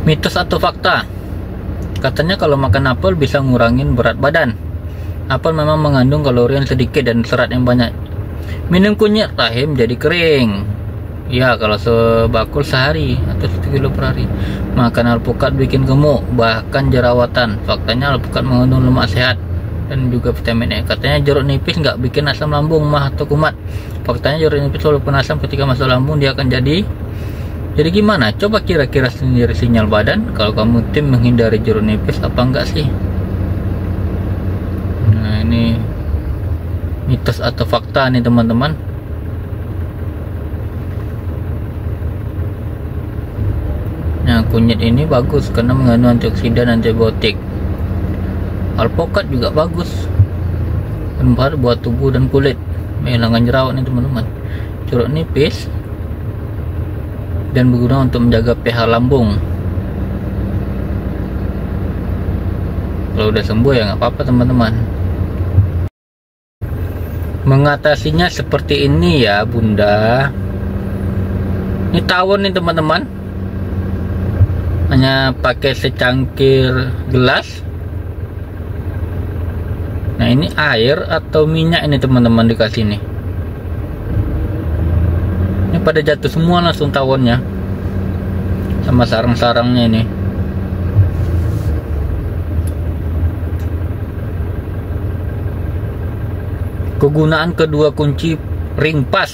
Mitos atau fakta? Katanya kalau makan apel bisa ngurangin berat badan. Apel memang mengandung kalori yang sedikit dan serat yang banyak. Minum kunyit rahim jadi kering. Ya, kalau sebakul sehari atau 1 kilo per hari. Makan alpukat bikin gemuk, bahkan jerawatan. Faktanya alpukat mengandung lemak sehat dan juga vitamin E. Katanya jeruk nipis nggak bikin asam lambung, mah atau kumat. Faktanya jeruk nipis walaupun asam ketika masuk lambung dia akan jadi gimana? Coba kira-kira sendiri sinyal badan. Kalau kamu tim menghindari jeruk nipis apa enggak sih? Nah, ini mitos atau fakta nih teman-teman. Nah, kunyit ini bagus karena mengandung antioksidan, antibiotik. Alpukat juga bagus, bermanfaat buat tubuh dan kulit, menghilangkan jerawat nih teman-teman. Jeruk nipis dan berguna untuk menjaga pH lambung. Kalau udah sembuh ya nggak apa-apa teman-teman. Mengatasinya seperti ini ya bunda. Ini tawon nih teman-teman, hanya pakai secangkir gelas. Nah, ini air atau minyak ini teman-teman dikasih nih. Ini pada jatuh semua langsung tawonnya sama sarang-sarangnya ini. Kegunaan kedua kunci ring pas.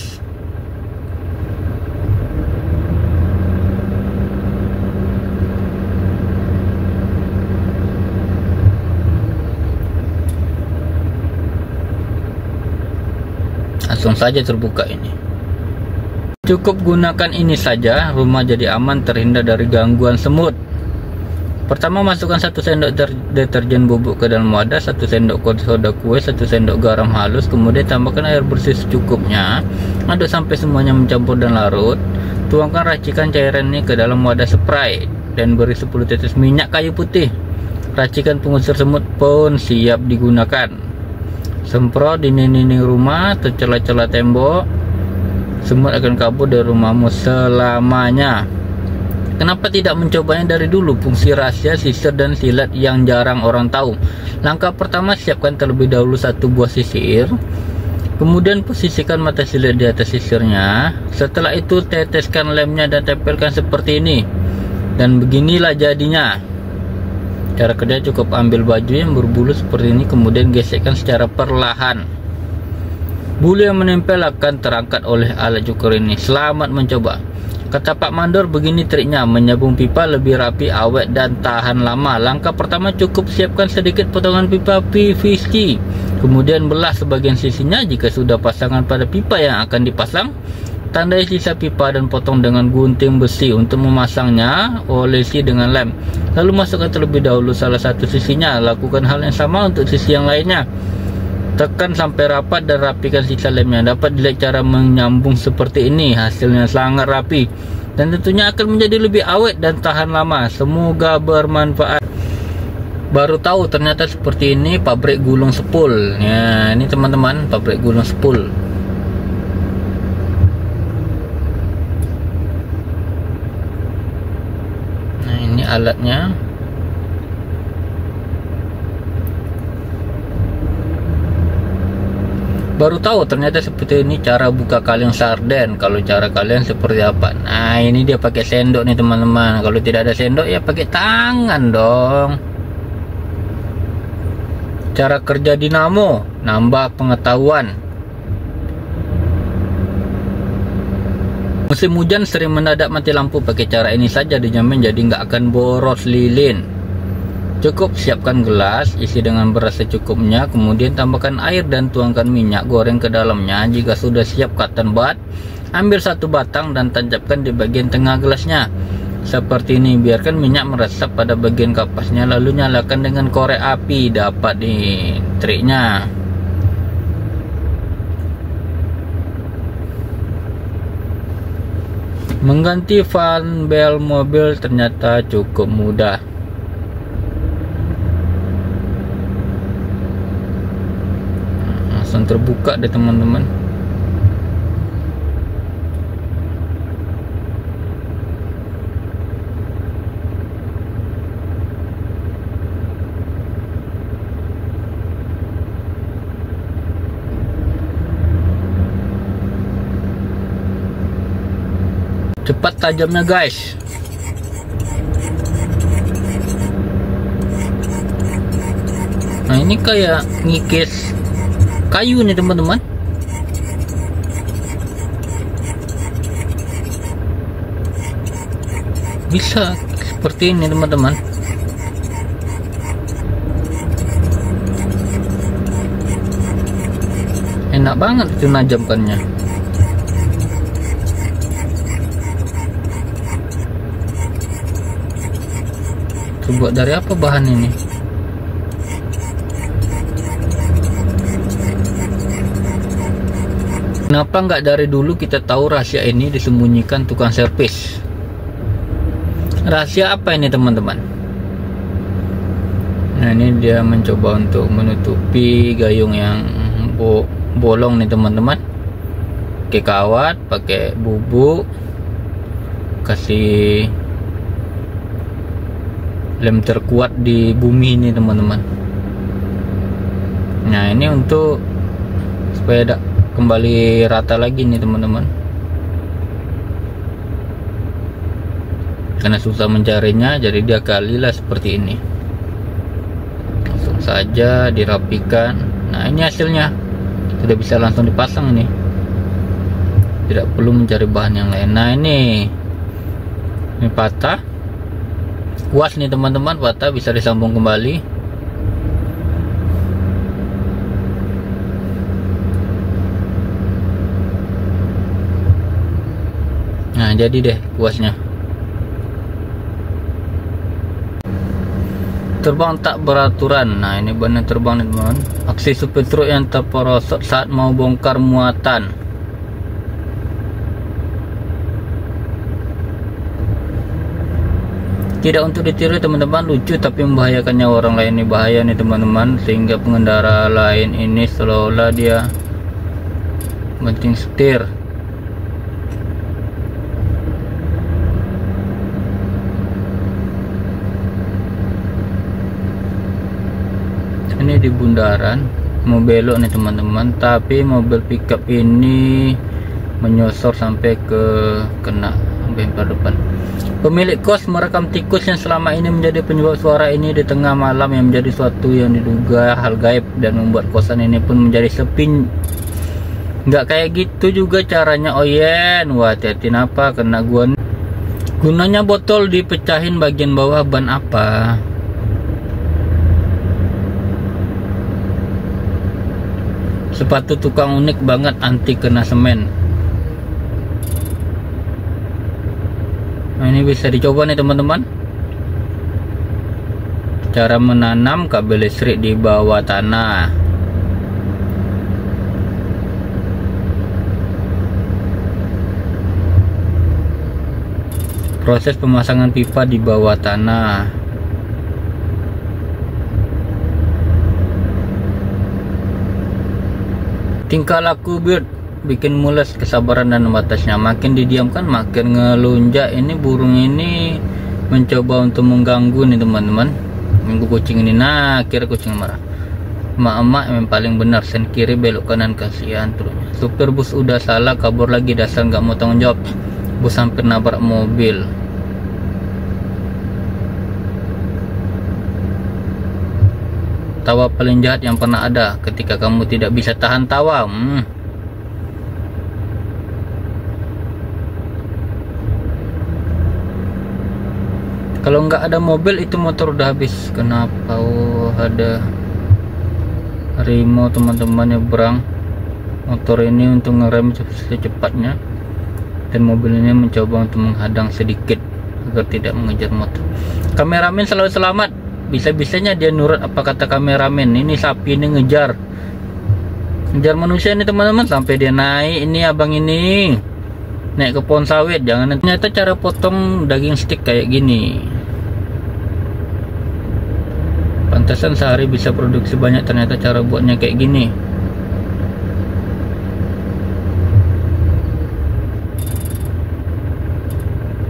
Langsung saja terbuka ini. Cukup gunakan ini saja, rumah jadi aman, terhindar dari gangguan semut. Pertama, masukkan 1 sendok deterjen bubuk ke dalam wadah, 1 sendok soda kue, 1 sendok garam halus, kemudian tambahkan air bersih secukupnya. Aduk sampai semuanya mencampur dan larut. Tuangkan racikan cairan ini ke dalam wadah spray dan beri 10 tetes minyak kayu putih. Racikan pengusir semut pun siap digunakan. Semprot di dinding rumah atau celah-celah tembok. Semut akan kabur dari rumahmu selamanya. Kenapa tidak mencobanya dari dulu? Fungsi rahasia sisir dan silet yang jarang orang tahu. Langkah pertama, siapkan terlebih dahulu 1 buah sisir. Kemudian posisikan mata silet di atas sisirnya. Setelah itu teteskan lemnya dan tempelkan seperti ini. Dan beginilah jadinya. Cara kerja, cukup ambil baju yang berbulu seperti ini, kemudian gesekkan secara perlahan. Bulu yang menempel akan terangkat oleh alat cukur ini. Selamat mencoba. Kata Pak Mandor, begini triknya menyambung pipa lebih rapi, awet dan tahan lama. Langkah pertama, cukup siapkan sedikit potongan pipa PVC. Kemudian belah sebagian sisinya. Jika sudah pasangan pada pipa yang akan dipasang, tandai sisa pipa dan potong dengan gunting besi. Untuk memasangnya, olesi dengan lem. Lalu masukkan terlebih dahulu salah satu sisinya. Lakukan hal yang sama untuk sisi yang lainnya. Tekan sampai rapat dan rapikan sisa lemnya. Dapat dilihat cara menyambung seperti ini. Hasilnya sangat rapi dan tentunya akan menjadi lebih awet dan tahan lama. Semoga bermanfaat. Baru tahu ternyata seperti ini pabrik gulung sepul. Ya, ini teman-teman, pabrik gulung sepul. Nah, ini alatnya. Baru tahu ternyata seperti ini cara buka kaleng sarden. Kalau cara kalian seperti apa? Nah, ini dia pakai sendok nih teman-teman. Kalau tidak ada sendok ya pakai tangan dong. Cara kerja dinamo, nambah pengetahuan. Musim hujan sering mendadak mati lampu. Pakai cara ini saja dijamin jadi nggak akan boros lilin. Cukup siapkan gelas, isi dengan beras secukupnya, kemudian tambahkan air dan tuangkan minyak goreng ke dalamnya. Jika sudah siap cotton bud, ambil 1 batang dan tancapkan di bagian tengah gelasnya. Seperti ini, biarkan minyak meresap pada bagian kapasnya, lalu nyalakan dengan korek api. Dapat nih triknya. Mengganti fan bel mobil ternyata cukup mudah. Langsung terbuka deh teman-teman. Cepat tajamnya guys. Nah ini kayak ngikis kayu nih teman-teman. Bisa seperti ini teman-teman. Enak banget itu najamkannya. Buat dari apa bahan ini? Kenapa nggak dari dulu kita tahu rahasia ini disembunyikan tukang servis? Rahasia apa ini teman-teman? Nah ini dia mencoba untuk menutupi gayung yang bolong nih teman-teman. Pakai kawat, pakai bubuk, kasih lem terkuat di bumi ini teman-teman. Nah ini untuk supaya kembali rata lagi nih teman-teman, karena susah mencarinya, jadi dia kalilah seperti ini. Langsung saja dirapikan. Nah ini hasilnya sudah bisa langsung dipasang ini, tidak perlu mencari bahan yang lain. Nah ini patah, kuas nih teman-teman, patah, bisa disambung kembali. Nah jadi deh kuasnya. Terbang tak beraturan. Nah ini benar terbang nih teman-teman. Aksi supir truk yang terperosok saat mau bongkar muatan. Tidak untuk ditiru teman-teman, lucu tapi membahayakan nyawa orang lain. Ini bahaya nih teman-teman, sehingga pengendara lain ini seolah-olah dia banting setir. Ini di bundaran mau belok nih teman-teman, tapi mobil pickup ini menyosor sampai ke kena bemper depan. Pemilik kos merekam tikus yang selama ini menjadi penyebab suara ini di tengah malam, yang menjadi suatu yang diduga hal gaib dan membuat kosan ini pun menjadi sepi. Nggak kayak gitu juga caranya Oyen. Wah hati-hati apa kena gua. Gunanya botol dipecahin bagian bawah ban apa? Sepatu tukang unik banget, anti kena semen. Nah ini bisa dicoba nih teman-teman, cara menanam kabel listrik di bawah tanah. Proses pemasangan pipa di bawah tanah. Tingkah laku bird bikin mules, kesabaran dan batasnya. Makin didiamkan makin ngelunjak. Ini burung ini mencoba untuk mengganggu nih teman-teman, minggu kucing ini. Nah kira kucing marah. Emak-emak yang paling benar, sen kiri belok kanan, kasihan terusnya. Supir bus udah salah, kabur lagi, dasar nggak mau tanggung jawab. Bus hampir nabrak mobil. Tawa paling jahat yang pernah ada, ketika kamu tidak bisa tahan tawa. Kalau nggak ada mobil itu motor udah habis. Kenapa? Oh ada harimau teman-teman nyebrang motor ini untuk ngerem secepatnya, dan mobil ini mencoba untuk menghadang sedikit agar tidak mengejar motor. Kameramen selalu selamat. Bisa-bisanya dia nurut apa kata kameramen. Ini sapi ini ngejar manusia ini teman-teman, sampai dia naik. Ini abang ini naik ke pohon sawit. Jangan, ternyata cara potong daging stick kayak gini. Pantesan sehari bisa produksi banyak, ternyata cara buatnya kayak gini.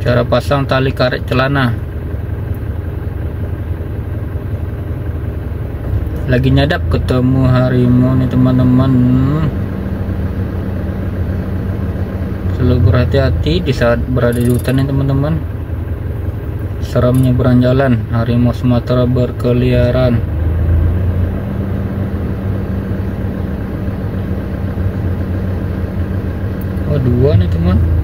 Cara pasang tali karet celana. Lagi nyadap ketemu harimau nih teman-teman. Selalu selalu berhati-hati di saat berada di hutan ya teman-teman. Seramnya beranjalan, harimau Sumatera berkeliaran. Oh, dua nih teman.